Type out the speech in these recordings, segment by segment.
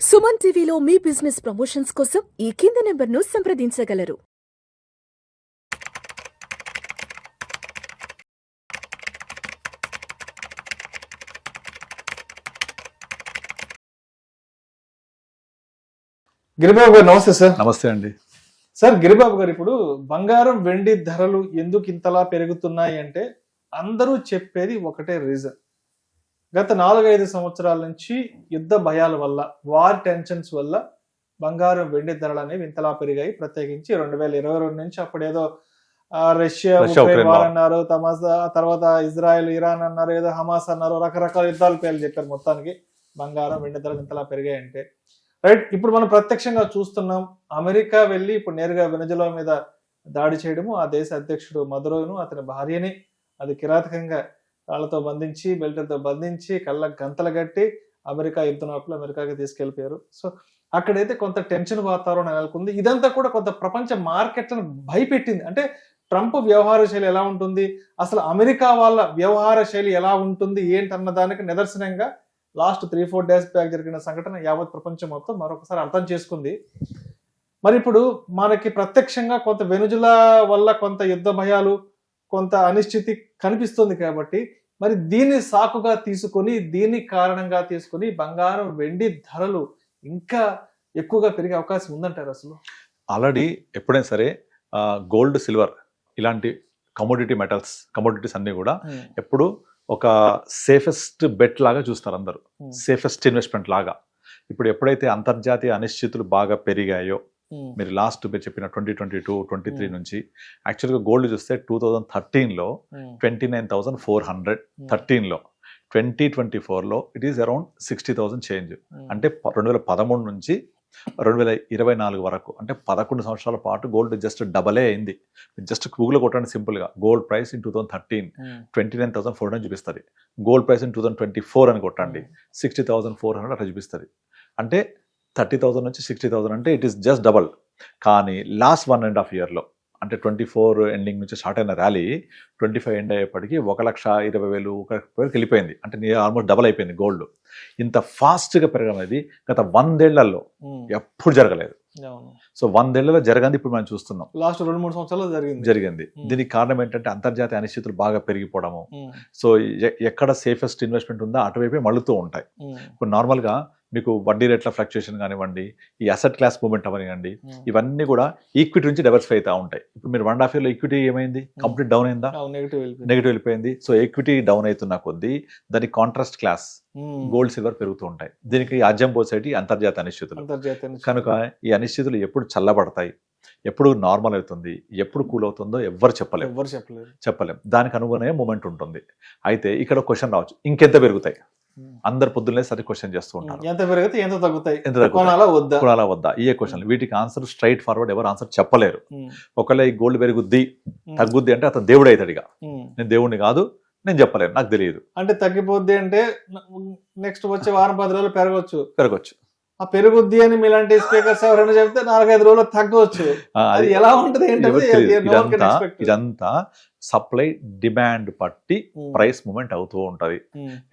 సుమన్ టీవీలో మీ business promotions కోసం ఈ కింది నెంబర్ను సంప్రదించగలరు. గిరిబాబు గారు నమస్తే సార్. నమస్తే అండి. సార్ గిరిబాబు గారు, ఇప్పుడు బంగారం వెండి ధరలు ఎందుకు ఇంతలా పెరుగుతున్నాయి అంటే అందరూ చెప్పేది ఒకటే రీజన్. గత 4-5 సంవత్సరాల నుంచి యుద్ధ భయాల వల్ల, వార్ టెన్షన్స్ వల్ల బంగారం వెండి ధరలు అనేవి ఇంతలా పెరిగాయి. ప్రత్యేకించి 2022 నుంచి అప్పుడేదో రష్యా ఉక్రెయిన్ వార్ అన్నారు, తర్వాత ఇజ్రాయెల్ ఇరాన్ అన్నారు, ఏదో హమాస్ అన్నారు, రకరకాల యుద్ధాల పేర్లు చెప్పారు. మొత్తానికి బంగారం వెండి ధరలు ఇంతలా పెరిగాయంటే రైట్. ఇప్పుడు మనం ప్రత్యక్షంగా చూస్తున్నాం. అమెరికా వెళ్ళి ఇప్పుడు నేరుగా వెనజులా మీద దాడి చేయడము, ఆ దేశ అధ్యక్షుడు మదురోను అతని భార్యని అది కిరాతకంగా రాళ్లతో బంధించి, బెల్ట్లతో బంధించి, కళ్ళకు గంతలు కట్టి అమెరికా యుద్ధ నౌకలు అమెరికాకి తీసుకెళ్లిపోయారు. సో అక్కడైతే కొంత టెన్షన్ వాతావరణం నెలకొంది. ఇదంతా కూడా కొంత ప్రపంచ మార్కెట్లను భయపెట్టింది. అంటే ట్రంప్ వ్యవహార శైలి ఎలా ఉంటుంది, అసలు అమెరికా వాళ్ళ వ్యవహార శైలి ఎలా ఉంటుంది ఏంటన్న దానికి నిదర్శనంగా లాస్ట్ 3-4 డేస్ బ్యాక్ జరిగిన సంఘటన యావత్ ప్రపంచం మొత్తం మరొకసారి అర్థం చేసుకుంది. మరి ఇప్పుడు మనకి ప్రత్యక్షంగా కొంత వెనుజులా వల్ల కొంత యుద్ధ భయాలు, కొంత అనిశ్చితి కనిపిస్తుంది. కాబట్టి మరి దీన్ని సాకుగా తీసుకొని, దీన్ని కారణంగా తీసుకొని బంగారం వెండి ధరలు ఇంకా ఎక్కువగా పెరిగే అవకాశం ఉందంటారు అసలు? ఆల్రెడీ ఎప్పుడైనా సరే గోల్డ్, సిల్వర్ ఇలాంటి కమోడిటీస్ అన్ని కూడా ఎప్పుడు ఒక సేఫెస్ట్ బెట్ లాగా చూస్తారు అందరూ, సేఫెస్ట్ ఇన్వెస్ట్మెంట్ లాగా. ఇప్పుడు ఎప్పుడైతే అంతర్జాతీయ అనిశ్చితులు బాగా పెరిగాయో, మీరు మీరు చెప్పిన 2022-23 నుంచి యాక్చువల్గా గోల్డ్ చూస్తే 2013లో 29,400, 13లో 2024లో ఇట్ ఈస్ అరౌండ్ 60,000 చేంజ్. అంటే 2013 నుంచి 2024 వరకు, అంటే 11 సంవత్సరాల పాటు గోల్డ్ జస్ట్ డబలే అయింది. జస్ట్ గూగుల్ కొట్టండి సింపుల్గా, గోల్డ్ ప్రైస్ ఇన్ 2013 29,400 చూపిస్తుంది. గోల్డ్ ప్రైస్ ఇన్ 2024 అని కొట్టండి 60,400 అట్లా చూపిస్తుంది. అంటే 30,000 నుంచి 60,000 అంటే ఇట్ ఈస్ జస్ట్ డబల్. కానీ లాస్ట్ 1.5 ఇయర్లో, అంటే 24 ఎండింగ్ నుంచి స్టార్ట్ అయిన ర్యాలీ 25 ఎండ్ అయ్యేప్పటికీ 1,20,000 వెళ్ళిపోయింది. అంటే ఆల్మోస్ట్ డబల్ అయిపోయింది గోల్డ్. ఇంత ఫాస్ట్గా పెరగడం అనేది గత 100 ఏళ్లలో ఎప్పుడు జరగలేదు. సో 100 ఏళ్లలో జరగంది ఇప్పుడు మనం చూస్తున్నాం. లాస్ట్ 2-3 సంవత్సరాలు జరిగింది. దీనికి కారణం ఏంటంటే అంతర్జాతీయ అనిశ్చితులు బాగా పెరిగిపోవడము. సో ఎక్కడ సేఫెస్ట్ ఇన్వెస్ట్మెంట్ ఉందో అటువైపే మళ్ళుతూ ఉంటాయి. ఇప్పుడు నార్మల్గా మీకు వడ్డీ రేట్ల ఫ్లక్చుయేషన్ కానివ్వండి, ఈ అసెట్ క్లాస్ మూవ్మెంట్ అవనివ్వండి, ఇవన్నీ కూడా ఈక్విటీ నుంచి డైవర్సిఫై అవుతూ ఉంటాయి. ఇప్పుడు మీరు 1.5 ఇయర్లో ఈక్విటీ ఏమైంది, కంప్లీట్ డౌన్ అయిందా? నెగిటివ్ వెళ్ళిపోయింది. సో ఈక్విటీ డౌన్ అవుతున్న కొద్దీ దాని కాంట్రాస్ట్ క్లాస్ గోల్డ్, సిల్వర్ పెరుగుతూ ఉంటాయి. దీనికి ఆజ్యం పోసేటి అంతర్జాతీయ అనిశ్చితులు. కనుక ఈ అనిశ్చితులు ఎప్పుడు చల్లబడతాయి, ఎప్పుడు నార్మల్ అవుతుంది, ఎప్పుడు కూల్ అవుతుందో ఎవ్వరు చెప్పలేం. దానికి అనుగుణంగా మూమెంట్ ఉంటుంది. అయితే ఇక్కడ క్వశ్చన్ రావచ్చు, ఇంకెంత పెరుగుతాయి? అందరు పొద్దున్నే సరే క్వశ్చన్ చేస్తూ ఉంటారు, ఎంత పెరిగితే ఎంత తగ్గుతాయి, కొనాలా వద్దా? ఇయే క్వశ్చన్. వీటికి ఆన్సర్ స్ట్రైట్ ఫార్వర్డ్ ఎవరు ఆన్సర్ చెప్పలేరు. ఒకవేళ ఈ గోల్డ్ పెరుగుద్ది, తగ్గుద్ది అంటే అతను దేవుడు అవుతాడు. ఇక నేను దేవుడిని కాదు, నేను చెప్పలేను, నాకు తెలియదు. అంటే తగ్గిపోద్ది అంటే నెక్స్ట్ వచ్చే వారం 10 రోజులు పెరగవచ్చు. ఆ పెరుగుద్ది అని మీలాంటి స్పీకర్స్ ఎవరైనా చెప్తే 4-5 రోజులు తగ్గవచ్చు. అది ఎలా ఉంటుంది? ఇదంతా సప్లై డిమాండ్ బట్టి ప్రైస్ మూవ్మెంట్ అవుతూ ఉంటది.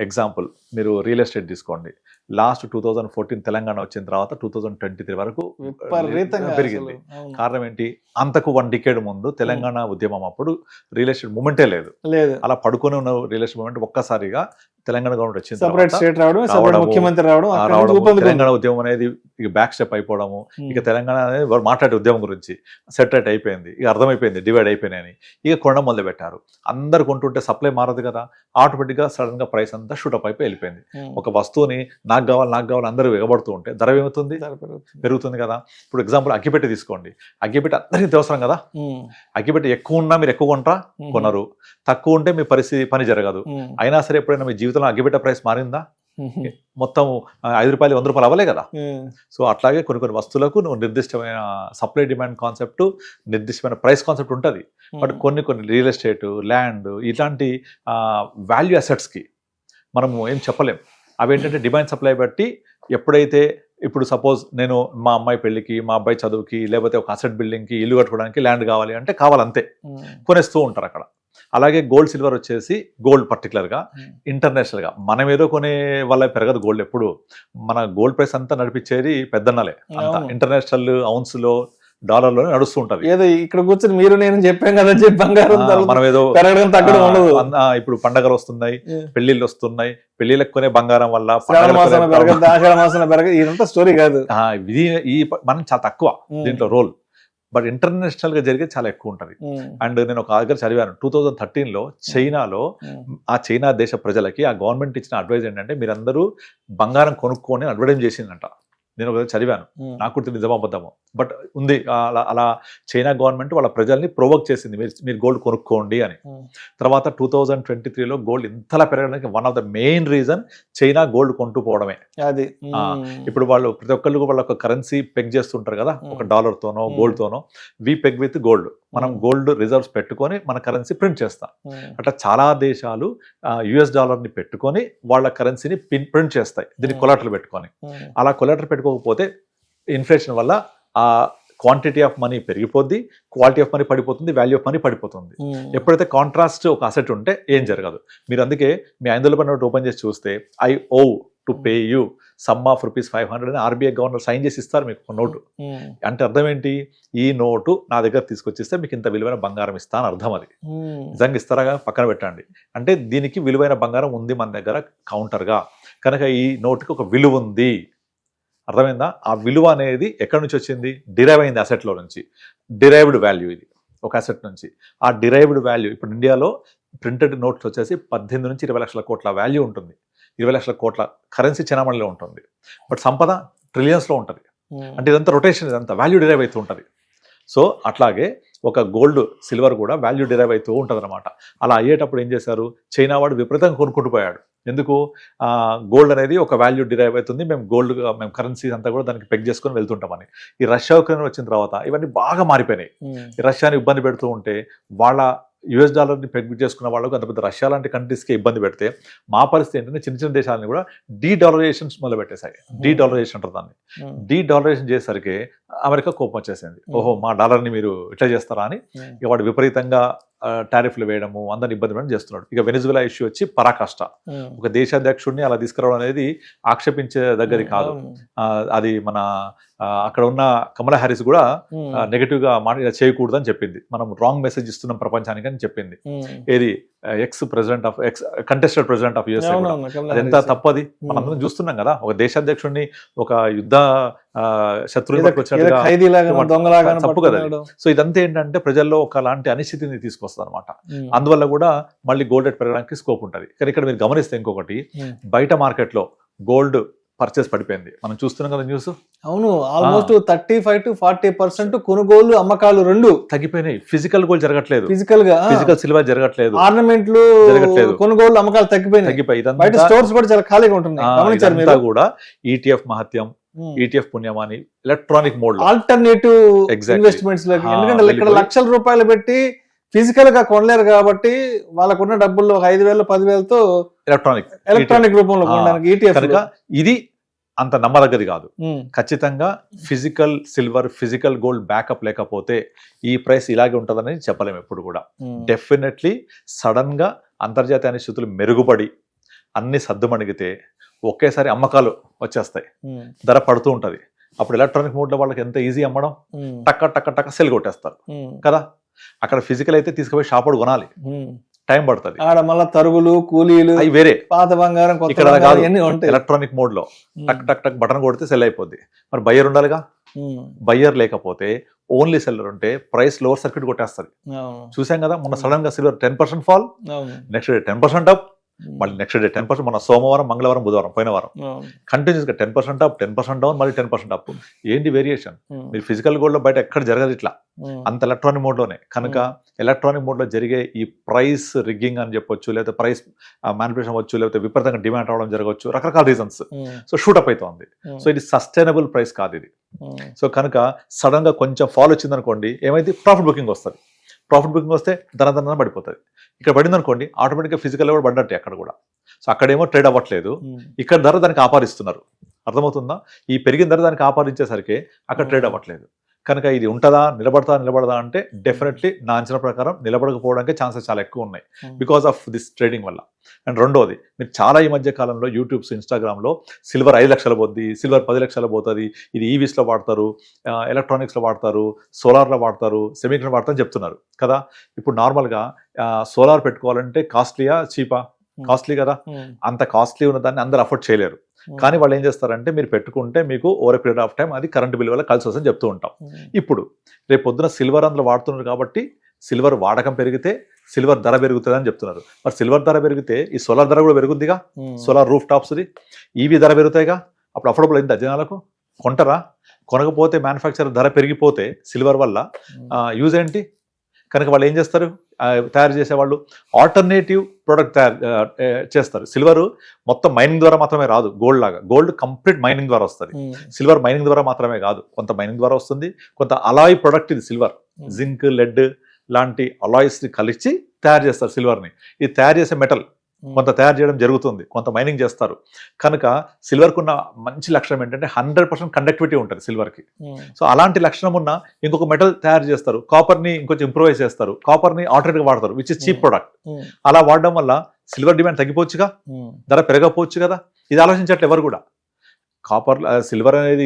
ఎగ్జాంపుల్ మీరు రియల్ ఎస్టేట్ తీసుకోండి. లాస్ట్ 2014 తెలంగాణ వచ్చిన తర్వాత 2023 వరకు పెరిగింది. కారణం ఏంటి? అంతకు 1 డికేడ్ ముందు తెలంగాణ ఉద్యమం అప్పుడు రియల్ ఎస్టేట్ మూవ్మెంటే లేదు. అలా పడుకొని ఉన్న రియల్ ఎస్టేట్ మూవ్మెంట్ ఒక్కసారిగా తెలంగాణ గవర్నమెంట్ వచ్చింది, తెలంగాణ ఉద్యమం అనేది ఇక బ్యాక్ స్టెప్ అయిపోవడము. ఇక తెలంగాణ అనేది మాట్లాడే ఉద్యమం గురించి సెటరేట్ అయిపోయింది, ఇక అర్థమైపోయింది డివైడ్ అయిపోయినాయని. ఇక కొనడం మొదలు పెట్టారు. అందరు కొంటుంటే సప్లై మారదు కదా, ఆటోమేటిక్ గా సడన్ గా ప్రైస్ అంతా షూటప్ అయిపోయి వెళ్ళిపోయింది. ఒక వస్తువుని నాకు కావాలి అందరూ ఎగబడుతూ ఉంటే ధర ఏమవుతుంది? పెరుగుతుంది కదా. ఇప్పుడు ఎగ్జాంపుల్ అగ్గిపెట్టి తీసుకోండి. అగ్గిపెట్టి అందరికీ అవసరం కదా. అగ్గిపెట్టి ఎక్కువ ఉన్నా మీరు ఎక్కువ కొంటారా? కొనరు. తక్కువ ఉంటే మీ పని జరగదు. అయినా సరే ఎప్పుడైనా మీ జీవితంలో అగ్గిపెట్టే ప్రైస్ మారిందా? మొత్తం 5 రూపాయలు 100 రూపాయలు అవ్వలే కదా. సో అట్లాగే కొన్ని వస్తువులకు నువ్వు నిర్దిష్టమైన సప్లై డిమాండ్ కాన్సెప్ట్, నిర్దిష్టమైన ప్రైస్ కాన్సెప్ట్ ఉంటుంది. బట్ కొన్ని రియల్ ఎస్టేట్, ల్యాండ్ ఇట్లాంటి వాల్యూ అసెట్స్కి మనము ఏం చెప్పలేం. అవి ఏంటంటే డిమాండ్ సప్లై బట్టి ఎప్పుడైతే, ఇప్పుడు సపోజ్ నేను మా అమ్మాయి పెళ్లికి, మా అబ్బాయి చదువుకి, లేకపోతే ఒక అసెట్ బిల్డింగ్కి, ఇల్లు కట్టుకోవడానికి ల్యాండ్ కావాలి అంటే కావాలంతే, కొనేస్తూ ఉంటారు అక్కడ. అలాగే గోల్డ్ సిల్వర్ వచ్చేసి గోల్డ్ పర్టికులర్గా ఇంటర్నేషనల్గా మనం ఏదో కొనే వల్ల పెరగదు గోల్డ్. ఎప్పుడు మన గోల్డ్ ప్రైస్ అంతా నడిపించేది పెద్దన్నలే, అంతా ఇంటర్నేషనల్ అవున్స్లో డాలర్లోనే నడుస్తూ ఉంటది. ఏదో ఇక్కడ కూర్చొని మీరు నేను చెప్పాం కదా చెప్పి బంగారం మనం ఏదో పెరగడం తగ్గడం ఉండదు. ఇప్పుడు పండగలు వస్తున్నాయి, పెళ్లిళ్ళు వస్తున్నాయి, పెళ్లిళ్ళకి కొనే బంగారం వల్ల ఆషాఢ మాసం పెరగదు, ఇదంతా స్టోరీ కాదు. ఇది ఈ మనం చాలా తక్కువ దీంట్లో రోల్, బట్ ఇంటర్నేషనల్ గా జరిగేది చాలా ఎక్కువ ఉంటది. అండ్ నేను ఒక దగ్గర చదివాను 2013లో చైనాలో ఆ చైనా దేశ ప్రజలకి ఆ గవర్నమెంట్ ఇచ్చిన అడ్వైజ్ ఏంటంటే మీరందరూ బంగారం కొనుక్కొని అడ్వర్టైజ్ చేసిందంట. నేను ఒక చదివాను, నాకు కూడా నిజమా అబద్ధమో బట్ ఉంది. అలా చైనా గవర్నమెంట్ వాళ్ళ ప్రజల్ని ప్రొవోక్ చేసింది, మీరు గోల్డ్ కొనుక్కోండి అని. తర్వాత 2023లో గోల్డ్ ఇంతలా పెరగడానికి one of the main reason China gold కొంటూ పోవడమే. అది ఇప్పుడు వాళ్ళు ప్రతి ఒక్కళ్ళు వాళ్ళ ఒక కరెన్సీ పెగ్ చేస్తుంటారు కదా, ఒక $తోనో గోల్డ్ తోనో. వి పెగ్ విత్ గోల్డ్, మనం గోల్డ్ రిజర్వ్స్ పెట్టుకొని మన కరెన్సీ ప్రింట్ చేస్తాం. అట్లా చాలా దేశాలు US ని పెట్టుకొని వాళ్ళ కరెన్సీని ప్రింట్ చేస్తాయి, దీన్ని కొలాటరల్ పెట్టుకొని. అలా కొలాటరల్ పెట్టుకోకపోతే ఇన్ఫ్లేషన్ వల్ల ఆ క్వాంటిటీ ఆఫ్ మనీ పెరిగిపోద్ది, క్వాలిటీ ఆఫ్ మనీ పడిపోతుంది, వాల్యూ ఆఫ్ మనీ పడిపోతుంది. ఎప్పుడైతే కాంట్రాస్ట్ ఒక అసెట్ ఉంటే ఏం జరగదు. మీరు అందుకే మీ ₹500 నోట్ ఓపెన్ చేసి చూస్తే I owe to pay you sum of ₹500 అని RBI గవర్నర్ సైన్ చేసి ఇస్తారు మీకు ఒక నోటు. అంటే అర్థం ఏంటి, ఈ నోటు నా దగ్గర తీసుకొచ్చిస్తే మీకు ఇంత విలువైన బంగారం ఇస్తా అని అర్థం. అది నిజంగా ఇస్తారా పక్కన పెట్టండి, అంటే దీనికి విలువైన బంగారం ఉంది మన దగ్గర కౌంటర్గా, కనుక ఈ నోటుకి ఒక విలువ ఉంది. అర్థమైందా? ఆ విలువ అనేది ఎక్కడి నుంచి వచ్చింది, డిరైవ్ అయింది అసెట్లో నుంచి. డిరైవ్డ్ వాల్యూ ఇది ఒక అసెట్ నుంచి. ఆ డిరైవ్డ్ వాల్యూ ఇప్పుడు ఇండియాలో ప్రింటెడ్ నోట్స్ వచ్చేసి 18 నుంచి 20 లక్షల కోట్ల వాల్యూ ఉంటుంది. 20 లక్షల కోట్ల కరెన్సీ చలామణిలో ఉంటుంది, బట్ సంపద ట్రిలియన్స్లో ఉంటుంది. అంటే ఇదంతా రొటేషన్, ఇదంతా వాల్యూ డిరైవ్ అవుతూ ఉంటుంది. సో అట్లాగే ఒక గోల్డ్ సిల్వర్ కూడా వాల్యూ డిరైవ్ అవుతూ ఉంటుంది అనమాట. అలా అయ్యేటప్పుడు ఏం చేశారు, చైనా వాడు విపరీతంగా కొనుక్కుంటూ పోయాడు. ఎందుకు, గోల్డ్ అనేది ఒక వాల్యూ డిరైవ్ అవుతుంది, మేము కరెన్సీస్ అంతా కూడా దానికి పెగ్ చేసుకొని వెళ్తుంటామని. ఈ రష్యా ఉక్రెయిన్ వచ్చిన తర్వాత ఇవన్నీ బాగా మారిపోయినాయి. ఈ రష్యాని ఇబ్బంది పెడుతూ ఉంటే వాళ్ళ $ని పెగ్ చేసుకున్న వాళ్ళకు అంత పెద్ద రష్యా లాంటి కంట్రీస్కి ఇబ్బంది పెడితే మా పరిస్థితి ఏంటంటే చిన్న చిన్న దేశాలని కూడా డీడాలరైజేషన్స్ మొదలు పెట్టేశాయి. డీడాలరైజేషన్ అంటారు దాన్ని. డీడాలరైజేషన్ చేసేసరికి అమెరికా కోపం వచ్చేసింది, ఓహో మా డాలర్ని మీరు ఇట్లా చేస్తారా అని. ఇక వాడు విపరీతంగా టారిఫ్లు వేయడము, అందరిని ఇబ్బంది పెట్టడం చేస్తున్నాడు. ఇక వెనిజులా ఇష్యూ వచ్చి పరాకాష్ట. ఒక దేశాధ్యక్షుడిని అలా తీసుకురావడం అనేది ఆక్షేపించే దగ్గర కాదు. అది మన అక్కడ ఉన్న కమలా హ్యారిస్ కూడా నెగటివ్ గా చేయకూడదు అని చెప్పింది. మనం రాంగ్ మెసేజ్ ఇస్తున్నాం ప్రపంచానికి అని చెప్పింది. ఏది కంటెస్టెడ్ ప్రెసిడెంట్ ఆఫ్ USA. అదెంత తప్పది మనం చూస్తున్నాం కదా. ఒక దేశాధ్యక్షుడిని ఒక యుద్ధ శత్రువుని తప్పు కదా. సో ఇదంతా ఏంటంటే ప్రజల్లో ఒకలాంటి అనిశ్చితిని తీసుకొస్తుంది అనమాట. అందువల్ల కూడా మళ్ళీ గోల్డ్ రేట్ పెరగడానికి స్కోప్ ఉంటుంది. కానీ ఇక్కడ మీరు గమనిస్తే ఇంకొకటి, బయట మార్కెట్ లో గోల్డ్ పర్చేస్ పడిపోయింది, మనం చూస్తున్నాం కదా న్యూస్. అవును, ఆల్మోస్ట్ 35 to 40% కొనుగోలు అమ్మకాలు రెండు తగ్గిపోయినాయి. ఫిజికల్ గోల్డ్ జరగట్లేదు, ఫిజికల్ సిల్వర్ జరగట్లేదు, ఆర్నమెంట్లు జరగట్లేదు, కొనుగోలు అమ్మకాలు తగ్గిపోయి బయట స్టోర్స్ కూడా చాలా ఖాళీగా ఉంటున్నాయి. కూడా ETF మహత్యం, ETF పుణ్యమాని ఎలక్ట్రానిక్ మోడ్ ఆల్టర్నేటివ్ ఇన్వెస్ట్మెంట్స్ లోకి, ఎందుకంటే ఇక్కడ లక్షల రూపాయలు పెట్టి ఫిజికల్ గా కొనలేరు కాబట్టి వాళ్ళకున్న డబ్బుల్లో 5,000 10,000తో ఎలక్ట్రానిక్ రూపంలో కొనడానికి ETF. ఇది అంత నమ్మదగ్గది కాదు. ఖచ్చితంగా physical silver, physical gold backup లేకపోతే ఈ ప్రైస్ ఇలాగే ఉంటుందని చెప్పలేము ఎప్పుడు కూడా. డెఫినెట్లీ సడన్ గా అంతర్జాతీయ అనిశ్చితులు మెరుగుపడి అన్ని సద్దుమణిగితే ఒకేసారి అమ్మకాలు వచ్చేస్తాయి, ధర పడుతూ ఉంటది. అప్పుడు ఎలక్ట్రానిక్ మోడ్ లో వాళ్ళకి ఎంత ఈజీ అమ్మడం, టక్క టక్క టక్క సెల్ కొట్టేస్తారు కదా. అక్కడ ఫిజికల్ అయితే తీసుకుపోయి షాపుడు కొనాలి, టైం పడుతుంది. మళ్ళీ తరుగులు కూలీలు అవి వేరే, పాత బంగారం ఇక్కడ ఎలక్ట్రానిక్ మోడ్ లో టక్ టక్ టక్ బటన్ కొడితే సెల్ అయిపోద్ది. మరి బయ్యర్ ఉండాలిగా, బయ్యర్ లేకపోతే ఓన్లీ సెల్లర్ ఉంటే ప్రైస్ లోవర్ సర్క్యూట్ కొట్టేస్తుంది. చూసాం కదా మొన్న సడన్ గా silver 10% fall, next day 10% up, మళ్ళీ నెక్స్ట్ డే 10%. మన సోమవారం, మంగళవారం, బుధవారం, పోయిన వారం కంటిన్యూస్ గా 10% అప్, 10% డౌన్, మళ్ళీ 10% అప్. ఏంటి వేరియేషన్? మీరు ఫిజికల్ గోల్డ్ లో బయట ఎక్కడ జరగదు ఇట్లా, అంత ఎలక్ట్రానిక్ మోడ్ లోనే. కనుక ఎలక్ట్రానిక్ మోడ్ లో జరిగే ఈ ప్రైస్ రిగ్గింగ్ అని చెప్పొచ్చు, లేకపోతే ప్రైస్ మ్యానిపులేషన్ అవ్వచ్చు, లేకపోతే విపరీతంగా డిమాండ్ అవడం జరగవచ్చు, రకరకాల రీజన్స్. సో షూటప్ అవుతుంది. సో ఇది సస్టైనబుల్ ప్రైస్ కాదు ఇది. సో కనుక సడన్ గా కొంచెం ఫాల్ వచ్చింది అనుకోండి, ఏమైతే ప్రాఫిట్ బుకింగ్ వస్తుంది. ప్రాఫిట్ బుకింగ్ వస్తే ధన పడిపోతుంది. ఇక్కడ పడింది అనుకోండి, ఆటోమేటిక్గా ఫిజికల్ కూడా పడ్డట్టే అక్కడ కూడా. సో అక్కడేమో ట్రేడ్ అవ్వట్లేదు, ఇక్కడ ధర దానికి ఆపాదిస్తున్నారు. అర్థమవుతుందా? ఈ పెరిగిన ధర దానికి ఆపాదించేసరికి అక్కడ ట్రేడ్ అవ్వట్లేదు. కనుక ఇది ఉంటుందా, నిలబడదా అంటే డెఫినెట్లీ నా అంచనా ప్రకారం నిలబడకపోవడానికి ఛాన్సెస్ చాలా ఎక్కువ ఉన్నాయి బికాస్ ఆఫ్ దిస్ ట్రేడింగ్ వల్ల. అండ్ రెండోది, మీరు చాలా ఈ మధ్య కాలంలో యూట్యూబ్స్, ఇన్స్టాగ్రామ్లో సిల్వర్ 5 లక్షలు పోద్ది, సిల్వర్ 10 లక్షలు పోతుంది, ఇది ఈవీస్లో వాడతారు, ఎలక్ట్రానిక్స్లో వాడతారు, సోలార్లో వాడతారు, సెమీకండక్టర్ వాడతారు అని చెప్తున్నారు కదా. ఇప్పుడు నార్మల్గా సోలార్ పెట్టుకోవాలంటే కాస్ట్లీయా చీపా? కాస్ట్లీ కదా. అంత కాస్ట్లీ ఉన్న దాన్ని అందరు అఫోర్డ్ చేయలేరు. కానీ వాళ్ళు ఏం చేస్తారంటే మీరు పెట్టుకుంటే మీకు ఓవర్ పీరియడ్ ఆఫ్ టైం అది కరెంట్ బిల్ వల్ల కలిసి వస్తుందని చెప్తూ ఉంటాం. ఇప్పుడు రేపు పొద్దున సిల్వర్ అందులో వాడుతున్నారు కాబట్టి సిల్వర్ వాడకం పెరిగితే సిల్వర్ ధర పెరుగుతుంది అని చెప్తున్నారు. మరి సిల్వర్ ధర పెరిగితే ఈ సోలార్ ధర కూడా పెరుగుద్దిగా, సోలార్ రూఫ్ టాప్స్ది, ఈవీ ధర పెరుగుతాయిగా. అప్పుడు అఫోర్డబుల్ అయింది జనాలకు, కొంటారా? కొనకపోతే మ్యానుఫ్యాక్చర్ ధర పెరిగిపోతే సిల్వర్ వల్ల యూజ్ ఏంటి? కనుక వాళ్ళు ఏం చేస్తారు, తయారు చేసేవాళ్ళు ఆల్టర్నేటివ్ ప్రోడక్ట్ తయారు చేస్తారు. సిల్వర్ మొత్తం మైనింగ్ ద్వారా మాత్రమే రాదు, గోల్డ్ లాగా. గోల్డ్ కంప్లీట్ మైనింగ్ ద్వారా వస్తుంది, సిల్వర్ మైనింగ్ ద్వారా మాత్రమే కాదు, కొంత మైనింగ్ ద్వారా వస్తుంది, కొంత అలాయ్ ప్రొడక్ట్ ఇది సిల్వర్, జింక్, లెడ్ లాంటి అలాయిస్ని కలిసి తయారు చేస్తారు సిల్వర్ని. ఇది తయారు చేసే మెటల్ కొంత తయారు చేయడం జరుగుతుంది, కొంత మైనింగ్ చేస్తారు. కనుక సిల్వర్కు ఉన్న మంచి లక్షణం ఏంటంటే 100% కండక్టివిటీ ఉంటుంది సిల్వర్కి. సో అలాంటి లక్షణం ఉన్న ఇంకొక మెటల్ తయారు చేస్తారు, కాపర్ని ఇంకొంచెం ఇంప్రూవైజ్ చేస్తారు, కాపర్ని ఆల్టర్నేటివ్ వాడతారు, విచ్ ఇస్ చీప్ ప్రొడక్ట్. అలా వాడడం వల్ల సిల్వర్ డిమాండ్ తగ్గిపోవచ్చుగా, ధర పెరగపోవచ్చు కదా. ఇది ఆలోచించట్లే ఎవరు కూడా. కాపర్, సిల్వర్ అనేది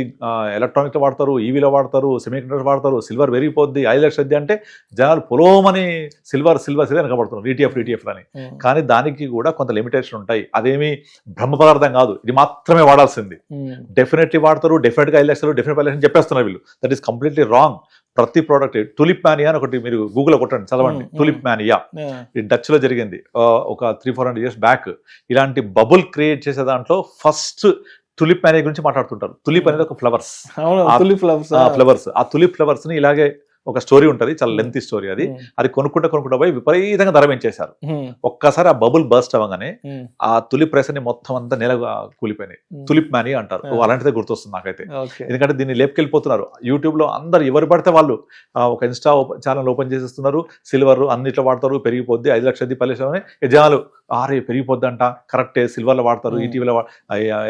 ఎలక్ట్రానిక్లో వాడతారు, ఈవీలో వాడతారు, సెమీకండక్టర్ వాడతారు, సిల్వర్ పెరిగిపోద్ది 5 లక్షలు అంటే జనాలు పొలోమని సిల్వర్ వెనకబడుతున్నారు, ఈటీఎఫ్ అని. కానీ దానికి కూడా కొంత లిమిటేషన్ ఉంటాయి. అదేమి బ్రహ్మ పదార్థం కాదు, ఇది మాత్రమే వాడాల్సింది. డెఫినెట్లీ వాడతారు, డెఫినెట్గా 5 లక్షలు, డెఫినెట్ 5 లక్షలు చెప్పేస్తున్నారు వీళ్ళు. That is completely wrong. ప్రతి ప్రోడక్ట్, టులిప్ మానియా అని ఒకటి మీరు గూగుల్లో కొట్టండి, చదవండి. టులిప్ మానియా ఇది డచ్ లో జరిగింది ఒక 300-400 years బ్యాక్. ఇలాంటి బబుల్ క్రియేట్ చేసే దాంట్లో ఫస్ట్ టులిప్ మానియా గురించి మాట్లాడుతుంటారు. టులిప్ అనేది ఒక ఫ్లవర్స్, ఆ టులిప్ ఫ్లవర్స్ ని ఇలాగే ఒక స్టోరీ ఉంటుంది, చాలా లెంతీ స్టోరీ. అది కొనుక్కుంటా పోయి విపరీతంగా ధర పెంచేశారు. ఒక్కసారి ఆ బబుల్ బర్స్ట్ అవ్వగానే ఆ తులిప్ ప్రైస్ అని మొత్తం అంతా నెల కూలిపోయినాయి. తులిప్ మానియా అంటారు. అలాంటిదే గుర్తొస్తుంది నాకైతే. ఎందుకంటే దీన్ని లేపుకెళ్ళిపోతున్నారు యూట్యూబ్ లో అందరు, ఎవరు పడితే వాళ్ళు ఒక ఇన్స్టా ఛానల్ ఓపెన్ చేసేస్తున్నారు. సిల్వర్ అన్నిట్లో వాడతారు, పెరిగిపోద్ది 5 లక్షలు 10 లక్షలు అని. జనాలు ఆరే పెరిగిపోద్ది అంట, కరెక్టే, సిల్వర్ లో వాడతారు, ఈటీవీలో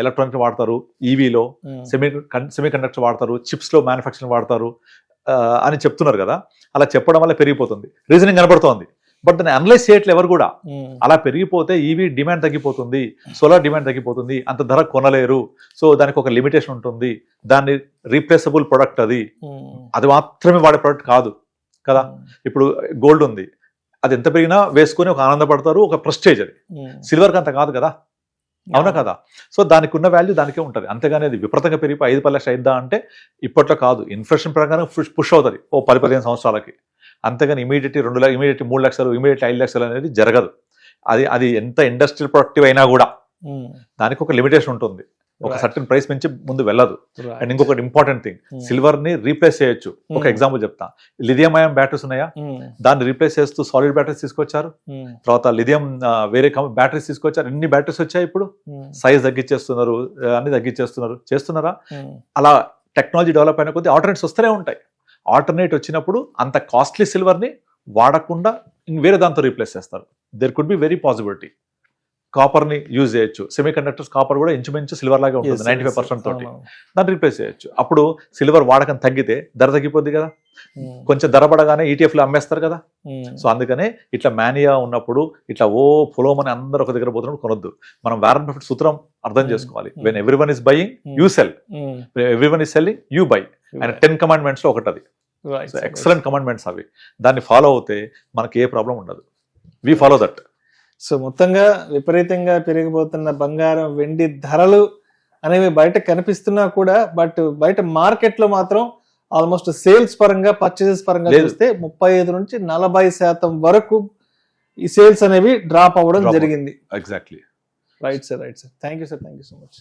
ఎలక్ట్రానిక్ వాడతారు, ఈవీలో సెమీ కండక్టర్ వాడతారు, చిప్స్ లో మ్యానుఫ్యాక్చరింగ్ వాడతారు అని చెప్తున్నారు కదా. అలా చెప్పడం వల్ల పెరిగిపోతుంది, రీజనింగ్ కనబడుతోంది. బట్ దాన్ని అనలైజ్ చేయట్లేదు ఎవరు కూడా. అలా పెరిగిపోతే ఈవీ డిమాండ్ తగ్గిపోతుంది, సోలార్ డిమాండ్ తగ్గిపోతుంది, అంత ధర కొనలేరు. సో దానికి ఒక లిమిటేషన్ ఉంటుంది, దాన్ని రీప్లేసబుల్ ప్రొడక్ట్, అది మాత్రమే వాడే ప్రొడక్ట్ కాదు కదా. ఇప్పుడు గోల్డ్ ఉంది, అది ఎంత పెరిగినా వేసుకొని ఒక ఆనందపడతారు, ఒక ప్రెస్టేజ్. అది సిల్వర్కి అంత కాదు కదా, అవునా కదా. సో దానికి ఉన్న వాల్యూ దానికే ఉంటుంది. అంతేగాని అది విపరీతంగా పెరిగిపోయి 5-10 లక్షలు అయిద్దా అంటే ఇప్పట్లో కాదు. ఇన్ఫ్లేషన్ ప్రకారం పుష్ అవుతుంది ఓ 10-15 సంవత్సరాలకి. అంతేగాని ఇమీడియట్లీ 2 లక్షలు, ఇమీడియట్లీ 3 లక్షలు, ఇమీడియట్లీ 5 లక్షలు అనేది జరగదు. అది ఎంత ఇండస్ట్రియల్ ప్రొడక్టివ్ అయినా కూడా దానికి ఒక లిమిటేషన్ ఉంటుంది, ఒక సర్టన్ ప్రైస్ నుంచి ముందు వెళ్ళదు. అండ్ ఇంకొకటి ఇంపార్టెంట్ థింగ్, సిల్వర్ ని రీప్లేస్ చేయొచ్చు. ఒక ఎగ్జాంపుల్ చెప్తా, లిథియం అయాన్ బ్యాటరీస్ ఉన్నాయా, దాన్ని రీప్లేస్ చేస్తూ సాలిడ్ బ్యాటరీస్ తీసుకొచ్చారు. తర్వాత లిథియం వేరే బ్యాటరీస్ తీసుకొచ్చారు. ఎన్ని బ్యాటరీస్ వచ్చాయి ఇప్పుడు, సైజ్ తగ్గించేస్తున్నారు, అన్ని చేస్తున్నారా. అలా టెక్నాలజీ డెవలప్ అయిన కొద్దీ ఆల్టర్నేట్స్ వస్తూనే ఉంటాయి. ఆల్టర్నేట్ వచ్చినప్పుడు అంత కాస్ట్లీ సిల్వర్ ని వాడకుండా వేరే దాంతో రీప్లేస్ చేస్తారు. There could be very possibility. Copper ని యూజ్ చేయొచ్చు, సెమీ కండక్టర్స్ కాపర్ కూడా ఇంచుమించు సిల్వర్ లాగా ఉంటుంది, 95% తోటి దాన్ని రీప్లేస్ చేయొచ్చు. అప్పుడు సిల్వర్ వాడకం తగ్గితే ధర తగ్గిపోద్ది కదా, కొంచెం ధర పడగానే ఈటీఎఫ్ లో అమ్మేస్తారు కదా. సో అందుకనే ఇట్లా మానియా ఉన్నప్పుడు ఇట్లా పొలోమని అందరూ ఒక దగ్గర పోతున్నప్పుడు కొనొద్దు. మనం వారెన్ బఫెట్ సూత్రం అర్థం చేసుకోవాలి. When everyone is buying you cell, everyone is selling you by. And 10 commandments లో ఒకటి అది. ఎక్సలెంట్ కమాండ్మెంట్స్ అవి, దాన్ని ఫాలో అవుతే మనకి ఏ ప్రాబ్లం ఉండదు. We follow that. సో మొత్తంగా విపరీతంగా పెరిగిపోతున్న బంగారం, వెండి ధరలు అనేవి బయట కనిపిస్తున్నా కూడా, బట్ బయట మార్కెట్ లో మాత్రం ఆల్మోస్ట్ సేల్స్ పరంగా, పర్చేజెస్ పరంగా చూస్తే 35-40% వరకు ఈ సేల్స్ అనేవి డ్రాప్ అవ్వడం జరిగింది. Exactly. Right sir. Thank you so much.